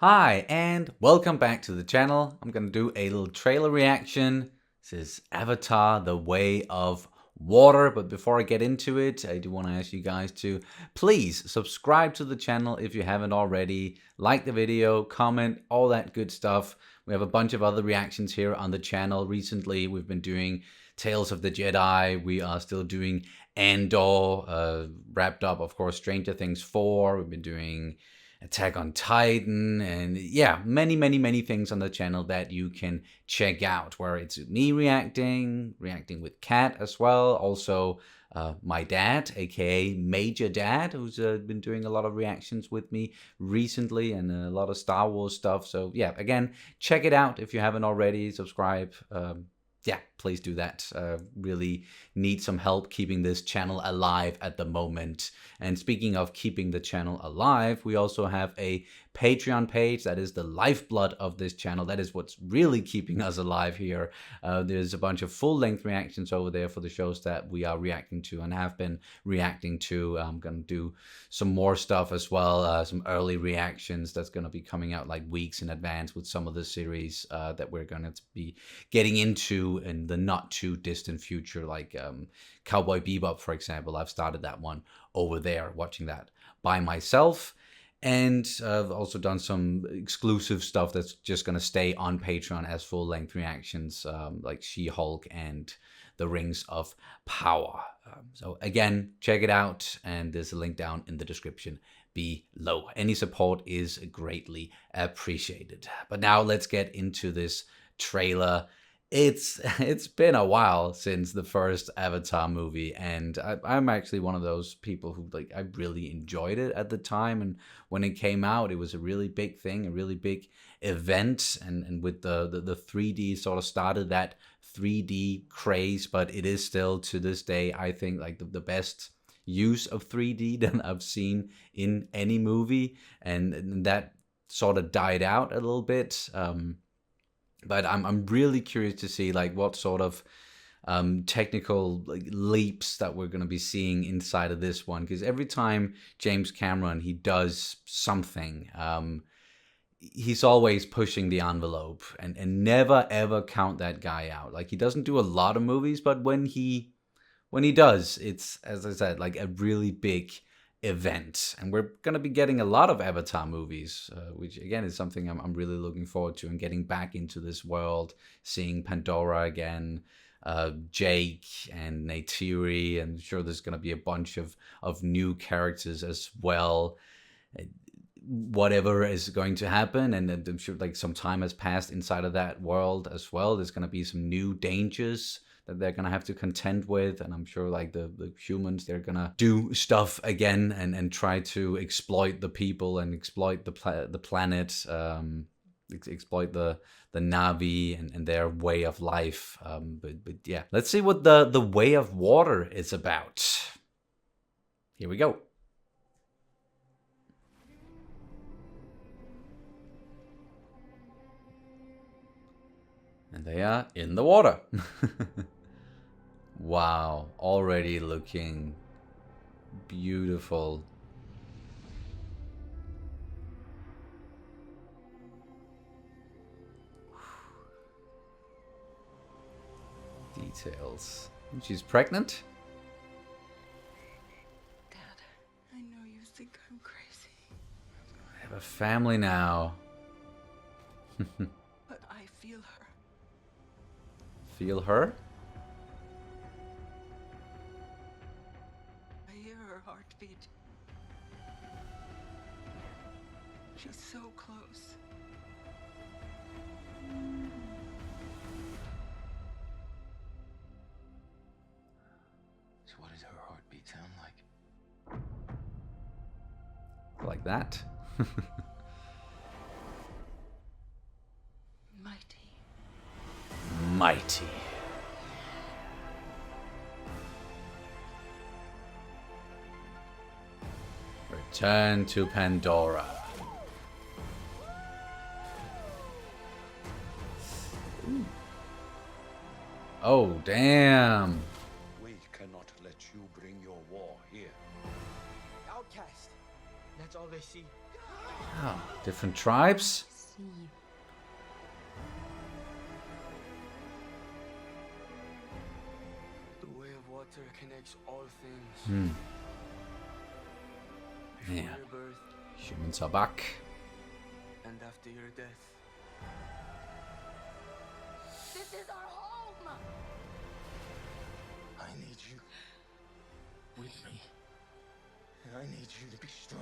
Hi, and welcome back to the channel. I'm going to do a little trailer reaction. This is Avatar: The Way of Water. But before I get into it, I do want to ask you guys to please subscribe to the channel if you haven't already. Like the video, comment, all that good stuff. We have a bunch of other reactions here on the channel. Recently, we've been doing Tales of the Jedi. We are still doing Andor, wrapped up, of course, Stranger Things 4. We've been doing Attack on Titan, and yeah, many things on the channel that you can check out, where it's me reacting with Kat as well, also my dad, aka Major Dad, who's been doing a lot of reactions with me recently and a lot of Star Wars stuff. So yeah, again, check it out if you haven't already. Subscribe. Yeah, please do that. Really need some help keeping this channel alive at the moment. And speaking of keeping the channel alive, we also have a Patreon page. That is the lifeblood of this channel. That is what's really keeping us alive here. There's a bunch of full-length reactions over there for the shows that we are reacting to and have been reacting to. I'm going to do some more stuff as well, some early reactions that's going to be coming out like weeks in advance with some of the series that we're going to be getting into in the not too distant future, like Cowboy Bebop, for example. I've started that one over there, watching that by myself. And I've also done some exclusive stuff that's just going to stay on Patreon as full-length reactions, like She-Hulk and The Rings of Power. So again, check it out, and there's a link down in the description below. Any support is greatly appreciated. But now let's get into this trailer. It's been a while since the first Avatar movie, and I'm actually one of those people who, like, I really enjoyed it at the time, and when it came out, it was a really big thing, a really big event, and with the 3D sort of started that 3D craze. But it is still, to this day, I think, like the best use of 3D that I've seen in any movie, and that sort of died out a little bit. But I'm really curious to see like what sort of technical like leaps that we're going to be seeing inside of this one, because every time James Cameron he does something, he's always pushing the envelope, and never ever count that guy out. Like, he doesn't do a lot of movies, but when he does, it's, as I said, like a really big event. And we're going to be getting a lot of Avatar movies, which again is something I'm really looking forward to, and getting back into this world, seeing Pandora again, Jake and Neytiri, and I'm sure there's going to be a bunch of new characters as well. Whatever is going to happen, and I'm sure like some time has passed inside of that world as well. There's going to be some new dangers that they're gonna have to contend with, and I'm sure like the humans, they're gonna do stuff again and try to exploit the people and exploit the planet, exploit the Na'vi and their way of life. But yeah, let's see what the Way of Water is about. Here we go. And they are in the water. Wow, already looking beautiful. Details. She's pregnant? Dad, I know you think I'm crazy. I have a family now. But I feel her. Feel her? I hear her heartbeat. She's so close. So what does her heartbeat sound like? Like that? Mighty. Mighty. Return to Pandora. Ooh. Oh, damn. We cannot let you bring your war here. Outcast. That's all they see. Oh, different tribes. See. The way of water connects all things. Before Yeah. your birth Humans are back. and after your death. This is our home! I need you with me. And I need you to be strong.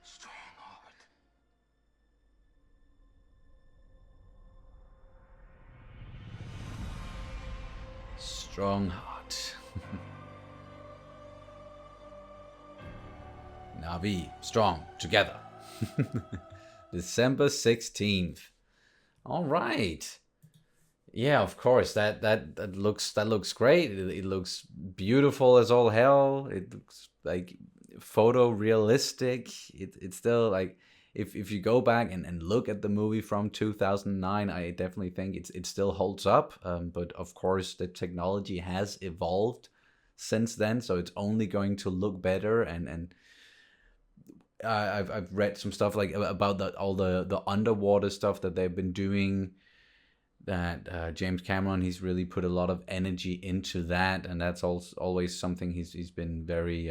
Strong heart. Strong heart. Navi, strong, together. December 16th. All right. Yeah, of course. That looks great. It looks beautiful as all hell. It looks like photorealistic. It's still like if you go back and look at the movie from 2009, I definitely think it still holds up. But of course, the technology has evolved since then, so it's only going to look better. And I've read some stuff like about all the underwater stuff that they've been doing. That James Cameron, he's really put a lot of energy into that, and that's also always something he's been very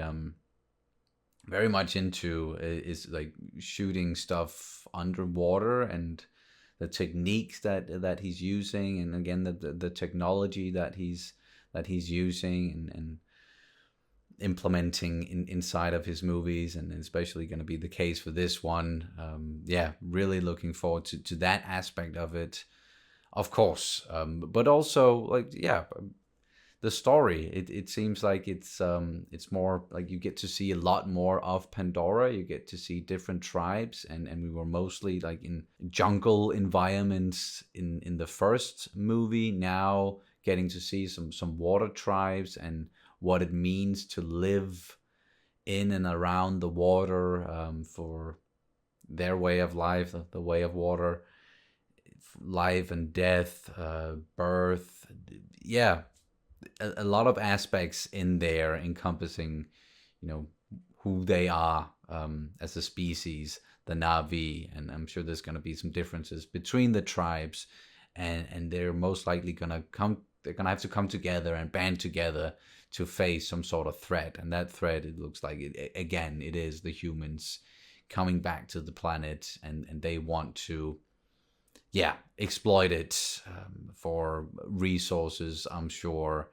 much into, is like shooting stuff underwater and the techniques that he's using, and again the technology that he's using and implementing inside of his movies, and especially going to be the case for this one. Yeah, really looking forward to that aspect of it, of course. But also, like, yeah, the story. It seems like it's more like you get to see a lot more of Pandora. You get to see different tribes, and we were mostly like in jungle environments in the first movie. Now getting to see some water tribes and what it means to live in and around the water, for their way of life, the way of water, life and death, birth. Yeah, a lot of aspects in there encompassing, who they are, as a species, the Navi, and I'm sure there's going to be some differences between the tribes, and they're most likely going to come. They're going to have to come together and band together to face some sort of threat, and that threat, it looks like it is the humans coming back to the planet, and they want to, yeah, exploit it, for resources, I'm sure,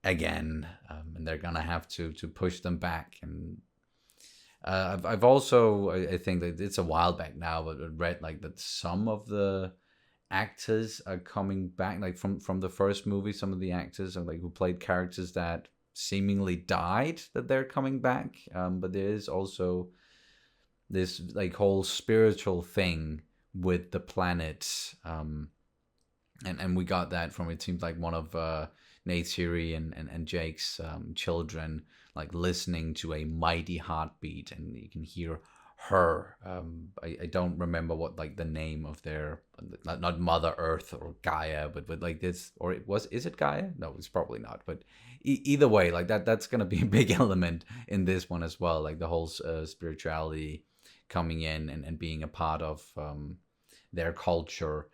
again, and they're gonna have to push them back. And I've also, I think that it's a while back now, but I read like that some of the actors are coming back, like from the first movie. Some of the actors are like who played characters that seemingly died, that they're coming back. But there is also this like whole spiritual thing with the planet, and we got that from, it seems like one of Nate Siri and Jake's children, like listening to a mighty heartbeat, and you can hear her. I don't remember what like the name of their, not Mother Earth or Gaia, but like this, or is it Gaia? No, it's probably not. But either way, like that's gonna be a big element in this one as well, like the whole spirituality coming in and being a part of their culture.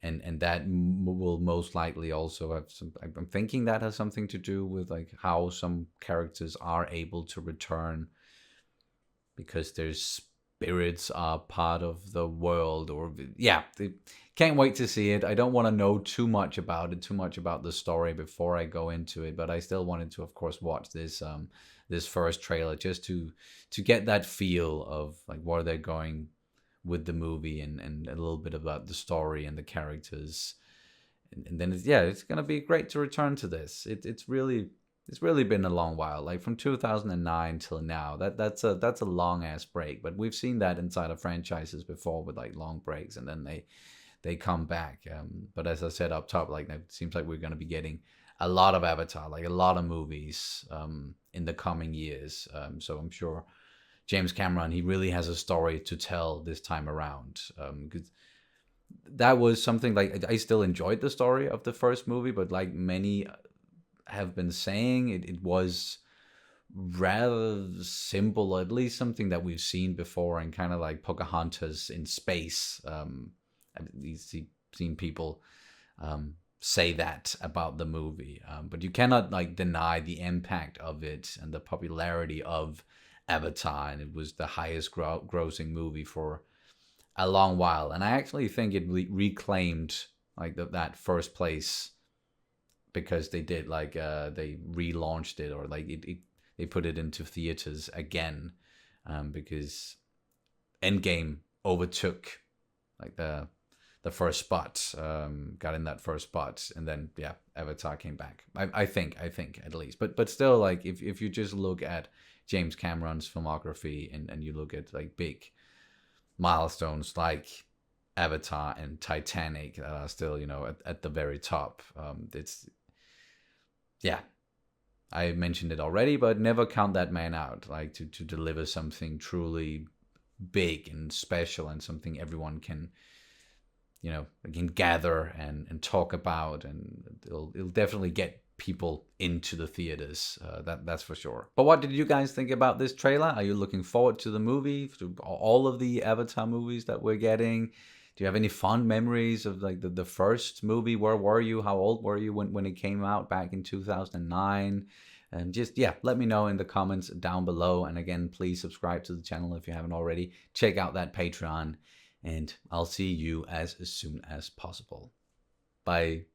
And that will most likely also have some, I'm thinking that has something to do with like how some characters are able to return, because their spirits are part of the world. Or yeah, can't wait to see it. I don't want to know too much about the story before I go into it, but I still wanted to, of course, watch this first trailer just to get that feel of like where they're going with the movie, and a little bit about the story and the characters. And then it's gonna be great to return to this. It's really been a long while, like from 2009 till now. That's a long ass break, but we've seen that inside of franchises before, with like long breaks, and then they come back. But as I said up top, like it seems like we're gonna be getting a lot of Avatar, like a lot of movies, in the coming years. So I'm sure James Cameron, he really has a story to tell this time around. Because that was something like, I still enjoyed the story of the first movie, but like many have been saying, it was rather simple, at least something that we've seen before, and kind of like Pocahontas in space. I've seen people say that about the movie, but you cannot like deny the impact of it and the popularity of Avatar, and it was the highest grossing movie for a long while, and I actually think it reclaimed like that first place, because they did like they relaunched it, or like they put it into theaters again, because Endgame overtook like the first spot, got in that first spot, and then yeah, Avatar came back. I think at least, but still, like if you just look at James Cameron's filmography, and you look at like big milestones like Avatar and Titanic that are still, you know, at the very top. It's, yeah, I mentioned it already, but never count that man out. Like to deliver something truly big and special, and something everyone can, you know, can gather and talk about, and it'll definitely get people into the theaters. That's for sure. But what did you guys think about this trailer? Are you looking forward to the movie, to all of the Avatar movies that we're getting? Do you have any fond memories of like the first movie? Where were you? How old were you when it came out back in 2009? And just, yeah, let me know in the comments down below. And again, please subscribe to the channel if you haven't already. Check out that Patreon, and I'll see you as soon as possible. Bye.